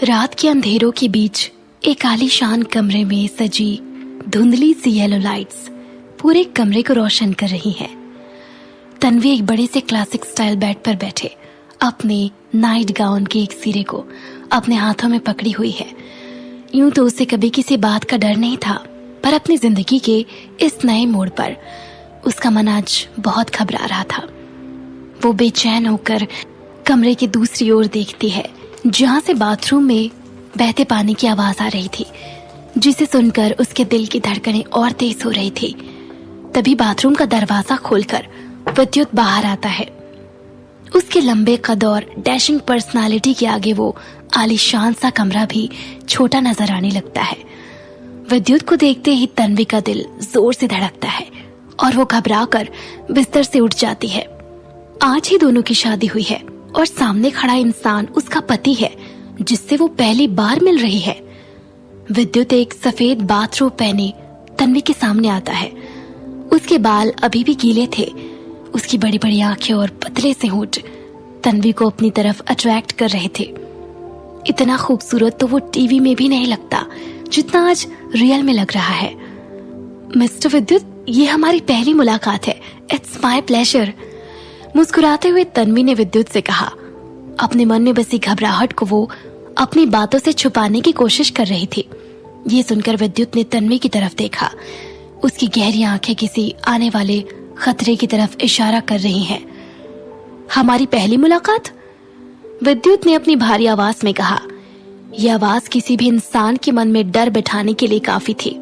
रात के अंधेरों के बीच एक आलीशान कमरे में सजी धुंधली सी येलो लाइट्स पूरे कमरे को रोशन कर रही हैं। तन्वी एक बड़े से क्लासिक स्टाइल बेड पर बैठे अपने नाइट गाउन के एक सिरे को अपने हाथों में पकड़ी हुई है। यूं तो उसे कभी किसी बात का डर नहीं था, पर अपनी जिंदगी के इस नए मोड़ पर उसका मन आज बहुत घबरा रहा था। वो बेचैन होकर कमरे की दूसरी ओर देखती है, जहां से बाथरूम में बहते पानी की आवाज आ रही थी, जिसे सुनकर उसके दिल की धड़कनें और तेज हो रही थी। तभी बाथरूम का दरवाजा खोलकर विद्युत बाहर आता है। उसके लंबे कद और डैशिंग पर्सनालिटी के आगे वो आलीशान सा कमरा भी छोटा नजर आने लगता है। विद्युत को देखते ही तन्वी का दिल जोर से धड़कता है और वो घबराकर बिस्तर से उठ जाती है। आज ही दोनों की शादी हुई है और सामने खड़ा इंसान उसका पति है, जिससे वो पहली बार मिल रही है। विद्युत एक सफेद बाथरोब पहने तन्वी के सामने आता है। उसके बाल अभी भी गीले थे। उसकी बड़ी बड़ी आंखें और पतले से होंठ तन्वी को अपनी तरफ अट्रैक्ट कर रहे थे। इतना खूबसूरत तो वो टीवी में भी नहीं लगता जितना आज रियल में लग रहा है। मिस्टर विद्युत, ये हमारी पहली मुलाकात है। It's my pleasure. मुस्कुराते हुए तन्वी ने विद्युत से कहा। अपने मन में बसी घबराहट को वो अपनी बातों से छुपाने की कोशिश कर रही थी। ये सुनकर विद्युत ने तन्वी की तरफ देखा। उसकी गहरी आंखें किसी आने वाले खतरे की तरफ इशारा कर रही हैं। हमारी पहली मुलाकात? विद्युत ने अपनी भारी आवाज में कहा। यह आवाज किसी भी इंसान के मन में डर बिठाने के लिए काफी थी।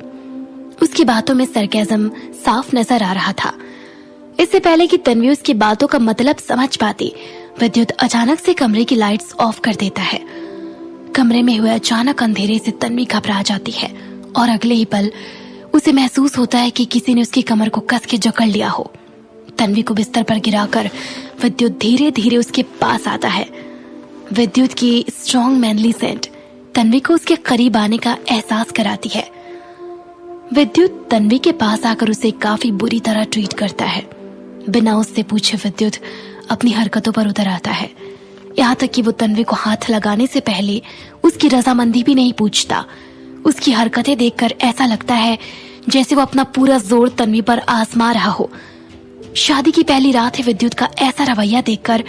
उसकी बातों में सरकाज़म साफ नजर आ रहा था। इससे पहले कि तन्वी उसकी बातों का मतलब समझ पाती, विद्युत अचानक से कमरे की लाइट्स ऑफ कर देता है। कमरे में हुए अचानक अंधेरे से तन्वी घबरा जाती है और अगले ही पल उसे महसूस होता है कि किसी ने उसकी कमर को कस के जकड़ लिया हो। तन्वी को बिस्तर पर गिराकर विद्युत धीरे धीरे उसके पास आता है। विद्युत की स्ट्रॉन्ग मैनली सेंट तन्वी को उसके करीब आने का एहसास कराती है। विद्युत तन्वी के पास आकर उसे काफी बुरी तरह ट्रीट करता है। बिना उससे पूछे विद्युत अपनी हरकतों पर उतर आता है। यहाँ तक कि वो तन्वी को हाथ लगाने से पहले उसकी रजामंदी भी नहीं पूछता। उसकी हरकतें देखकर ऐसा लगता है जैसे वो अपना पूरा जोर तन्वी पर आजमा रहा हो। शादी की पहली रात है। विद्युत का ऐसा रवैया देखकर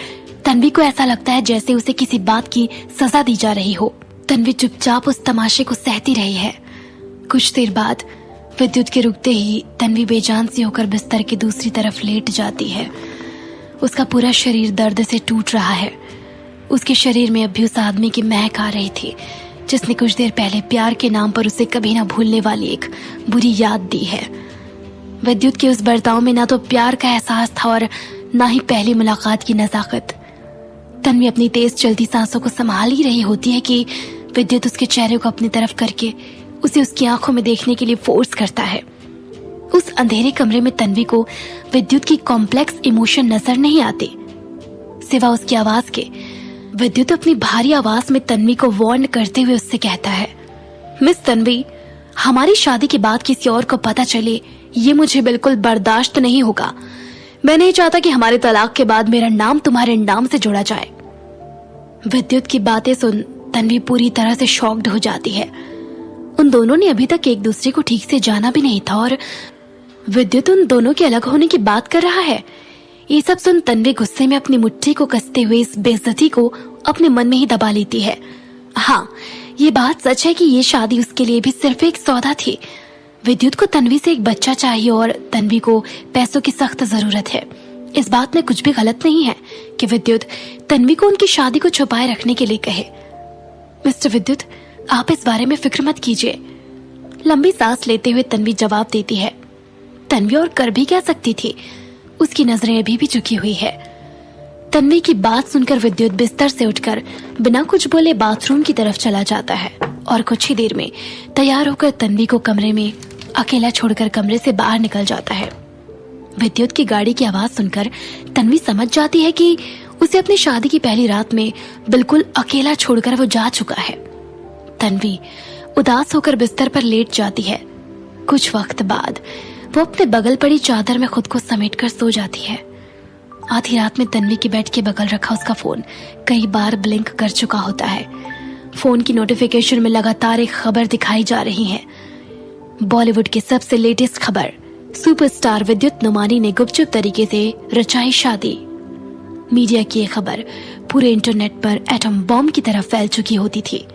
तन्वी को ऐसा लगता है जैसे उसे किसी बात की सजा दी जा रही हो। तन्वी चुपचाप उस तमाशे को सहती रही है। कुछ देर बाद विद्युत के रुकते ही तन्वी बेजान सी होकर बिस्तर की दूसरी तरफ लेट जाती है। उसका पूरा शरीर दर्द से टूट रहा है। उसके शरीर में अब भी उस आदमी की महक आ रही थी, जिसने कुछ देर पहले प्यार के नाम पर उसे कभी ना भूलने वाली एक बुरी याद दी है। विद्युत के उस बर्ताव में ना तो प्यार का एहसास था और ना ही पहली मुलाकात की नजाकत। तन्वी अपनी तेज चलती सांसों को संभाल ही रही होती है कि विद्युत उसके चेहरे को अपनी तरफ करके उसे उसकी आंखों में देखने के लिए फोर्स करता है। उस अंधेरे कमरे में तन्वी को विद्युत की कॉम्प्लेक्स इमोशन नजर नहीं आते, सिवा उसकी आवाज के। विद्युत अपनी भारी आवाज में तन्वी को वार्न करते हुए उससे कहता है, मिस तन्वी, हमारी शादी के बाद किसी और को पता चले ये मुझे बिल्कुल बर्दाश्त नहीं होगा। मैं नहीं चाहता कि हमारे तलाक के बाद मेरा नाम तुम्हारे नाम से जोड़ा जाए। विद्युत की बातें सुन तन्वी पूरी तरह से शॉक्ड हो जाती है। उन दोनों ने अभी तक एक दूसरे को ठीक से जाना भी नहीं था और विद्युत उन दोनों के अलग होने की बात कर रहा है। ये सब सुन तन्वी गुस्से में अपनी मुट्ठी को कसते हुए इस बेइज्जती को अपने मन में ही दबा लेती है। हाँ, ये बात सच है कि ये शादी उसके लिए भी सिर्फ एक सौदा थी। विद्युत को तन्वी से एक बच्चा चाहिए और तन्वी को पैसों की सख्त जरूरत है। इस बात में कुछ भी गलत नहीं है कि विद्युत तन्वी को उनकी शादी को छुपाए रखने के लिए कहे। मिस्टर विद्युत, आप इस बारे में फिक्र मत कीजिए। लंबी सांस लेते हुए तन्वी जवाब देती है। तन्वी और कर भी क्या सकती थी, उसकी नजरें अभी भी झुकी हुई है। तन्वी की बात सुनकर विद्युत बिस्तर से उठकर बिना कुछ बोले बाथरूम की तरफ चला जाता है और कुछ ही देर में तैयार होकर तन्वी को कमरे में अकेला छोड़कर कमरे से बाहर निकल जाता है। विद्युत की गाड़ी की आवाज सुनकर तन्वी समझ जाती है कि उसे अपनी शादी की पहली रात में बिल्कुल अकेला छोड़कर वो जा चुका है। तन्वी उदास होकर बिस्तर पर लेट जाती है। कुछ वक्त बाद वो अपने बगल पड़ी चादर में खुद को समेटकर सो जाती है। आधी रात में तन्वी के बेड के बगल रखा उसका फोन कई बार ब्लिंक कर चुका होता है। फोन की नोटिफिकेशन में लगातार एक खबर दिखाई जा रही है। बॉलीवुड की सबसे लेटेस्ट खबर, सुपरस्टार विद्युत नुमानी ने गुपचुप तरीके से रचाई शादी। मीडिया की यह खबर पूरे इंटरनेट पर एटम बॉम्ब की तरह फैल चुकी होती थी।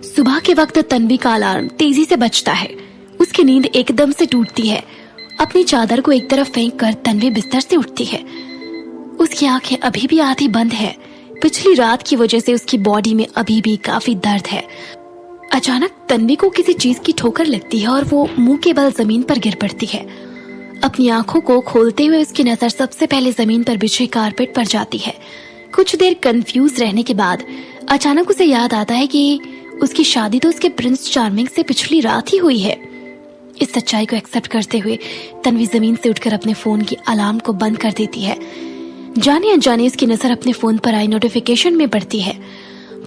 सुबह के वक्त तन्वी का अलार्म तेजी से बजता है। उसकी नींद एकदम से टूटती है। अपनी चादर को एक तरफ फेंक कर तन्वी बिस्तर से उठती है। उसकी आंखें अभी भी आधी बंद है। पिछली रात की वजह से उसकी बॉडी में अभी भी काफी दर्द है। अचानक तन्वी को किसी चीज की ठोकर लगती है और वो मुंह के बल जमीन पर गिर पड़ती है। अपनी आंखों को खोलते हुए उसकी नजर सबसे पहले जमीन पर बिछे कारपेट पर जाती है। कुछ देर कंफ्यूज रहने के बाद अचानक उसे याद आता है कि उसकी शादी तो उसके प्रिंस चार्मिंग से पिछली रात ही हुई है। इस सच्चाई को एक्सेप्ट करते हुए तन्वी जमीन से उठकर अपने फोन की अलार्म को बंद कर देती है। जाने अनजाने उसकी नजर अपने फोन पर आई नोटिफिकेशन में पड़ती है।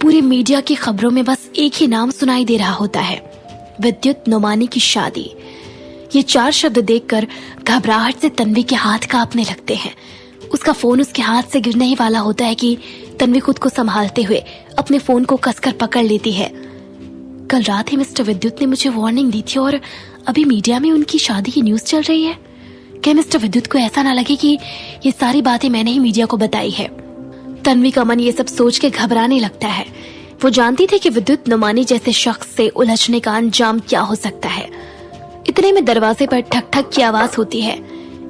पूरे मीडिया की खबरों में बस एक ही नाम सुनाई दे रहा होता है, विद्युत नुमानी की शादी। ये 4 शब्द देखकर घबराहट से तन्वी के हाथ कांपने लगते हैं। उसका फोन उसके हाथ से गिरने ही वाला होता है कि तन्वी खुद को संभालते हुए अपने फोन को कसकर पकड़ लेती है। कल रात ही मिस्टर विद्युत ने मुझे वार्निंग दी थी और अभी मीडिया में उनकी शादी की न्यूज चल रही है। क्या मिस्टर विद्युत को ऐसा ना लगे कि ये सारी बातें मैंने ही मीडिया को बताई है। तन्वी का मन ये सब सोच के घबराने लगता है। वो जानती थी कि विद्युत नुमानी जैसे शख्स से उलझने का अंजाम क्या हो सकता है। इतने में दरवाजे पर ठक ठक की आवाज होती है।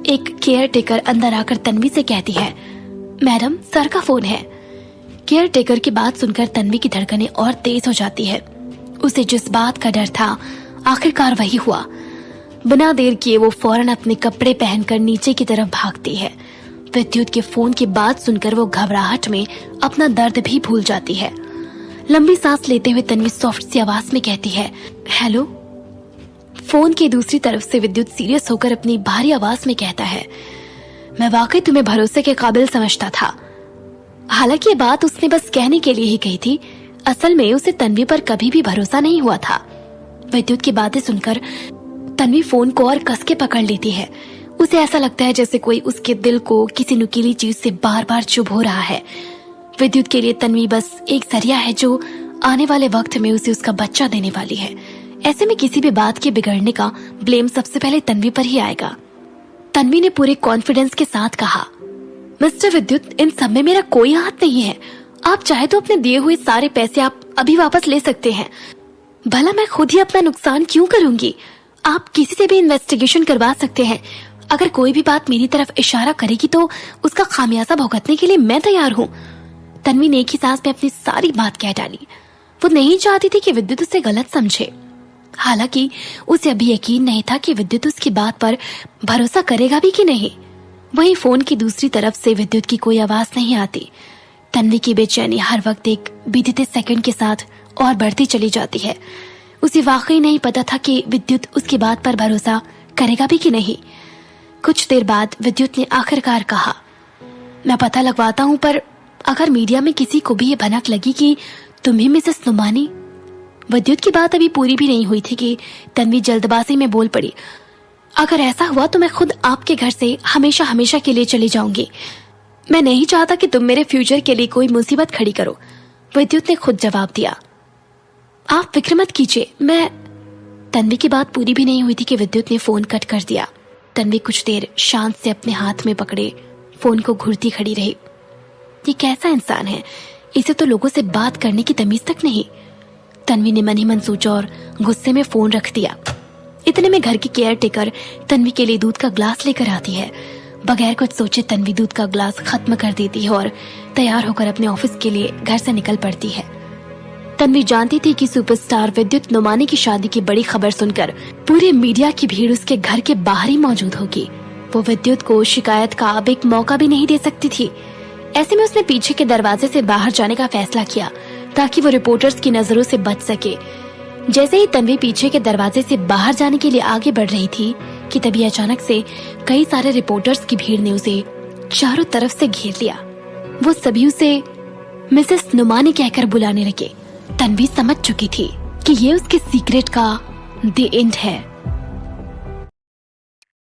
एक केयर टेकर अंदर आकर तन्वी से कहती है, मैडम सर का फोन है। केयर टेकर की बात सुनकर तन्वी की धड़कनें और तेज हो जाती है। उसे जिस बात का डर था आखिरकार वही हुआ। बिना देर किए वो फौरन अपने कपड़े पहनकर नीचे की तरफ भागती है। विद्युत के फोन की बात सुनकर वो घबराहट में अपना दर्द भी भूल जाती है। लंबी सांस लेते हुए तन्वी सॉफ्ट सी आवाज में कहती है, हेलो। फोन की दूसरी तरफ से विद्युत सीरियस होकर अपनी भारी आवाज में कहता है, मैं वाकई तुम्हें भरोसे के काबिल समझता था। हालांकि ये बात उसने बस कहने के लिए ही कही थी। असल में उसे तन्वी पर कभी भी भरोसा नहीं हुआ था। विद्युत की बातें सुनकर तन्वी फोन को और कस के पकड़ लेती है। उसे ऐसा लगता है जैसे कोई उसके दिल को किसी नुकीली चीज से बार बार चुभ हो रहा है। विद्युत के लिए तन्वी बस एक जरिया है जो आने वाले वक्त में उसे उसका बच्चा देने वाली है। ऐसे में किसी भी बात के बिगड़ने का ब्लेम सबसे पहले तन्वी पर ही आएगा। तन्वी ने पूरे कॉन्फिडेंस के साथ कहा, मिस्टर विद्युत, इन सब में मेरा कोई हाथ नहीं है। आप चाहे तो अपने दिए हुए सारे पैसे आप अभी वापस ले सकते हैं। भला मैं खुद ही अपना नुकसान क्यों करूंगी? आप किसी से भी इन्वेस्टिगेशन करवा सकते हैं। अगर कोई भी बात मेरी तरफ इशारा करेगी तो उसका खामियाजा भुगतने के लिए मैं तैयार हूँ। तन्वी ने एक ही सांस में अपनी सारी बात कह डाली। वो नहीं चाहती थी कि विद्युत उसे गलत समझे। हालांकि उसे अभी यकीन नहीं था कि विद्युत उसकी बात पर भरोसा करेगा भी कि नहीं। वहीं फोन की दूसरी तरफ से विद्युत की कोई आवाज नहीं आती। तन्वी की बेचैनी हर वक्त एक बीतते सेकंड के साथ और बढ़ती चली जाती है। उसे वाकई नहीं पता था कि विद्युत उसकी बात पर भरोसा करेगा भी कि नहीं। कुछ देर बाद विद्युत ने आखिरकार कहा, मैं पता लगवाता हूँ, पर अगर मीडिया में किसी को भी ये भनक लगी कि तुम ही मिसेस नुमानी। विद्युत की बात अभी पूरी भी नहीं हुई थी कि तन्वी जल्दबाजी में बोल पड़ी, अगर ऐसा हुआ तो मैं खुद आपके घर से हमेशा हमेशा के लिए चली जाऊंगी। मैं नहीं चाहता कि तुम मेरे फ्यूचर के लिए कोई मुसीबत खड़ी करो। विद्युत ने खुद जवाब दिया, आप फिक्र मत कीजिए, मैं। तन्वी की बात पूरी भी नहीं हुई थी कि विद्युत ने फोन कट कर दिया। तन्वी कुछ देर शांत से अपने हाथ में पकड़े फोन को घूरती खड़ी रही। ये कैसा इंसान है, इसे तो लोगों से बात करने की तमीज तक नहीं। तन्वी ने मन ही मन सोचा और गुस्से में फोन रख दिया। इतने में घर की केयर टेकर तन्वी के लिए दूध का ग्लास लेकर आती है। बगैर कुछ सोचे तन्वी दूध का ग्लास खत्म कर देती है और तैयार होकर अपने ऑफिस के लिए घर से निकल पड़ती है। तन्वी जानती थी कि सुपरस्टार विद्युत नुमानी की शादी की बड़ी खबर सुनकर पूरे मीडिया की भीड़ उसके घर के बाहर ही मौजूद होगी। वो विद्युत को शिकायत का अब एक मौका भी नहीं दे सकती थी। ऐसे में उसने पीछे के दरवाजे से बाहर जाने का फैसला किया ताकि वो रिपोर्टर्स की नजरों से बच सके। जैसे ही तन्वी पीछे के दरवाजे से बाहर जाने के लिए आगे बढ़ रही थी कि तभी अचानक से कई सारे रिपोर्टर्स की भीड़ ने उसे चारों तरफ से घेर लिया। वो सभी उसे मिसेस नुमानी कहकर बुलाने लगे। तन्वी समझ चुकी थी कि ये उसके सीक्रेट का द एंड है।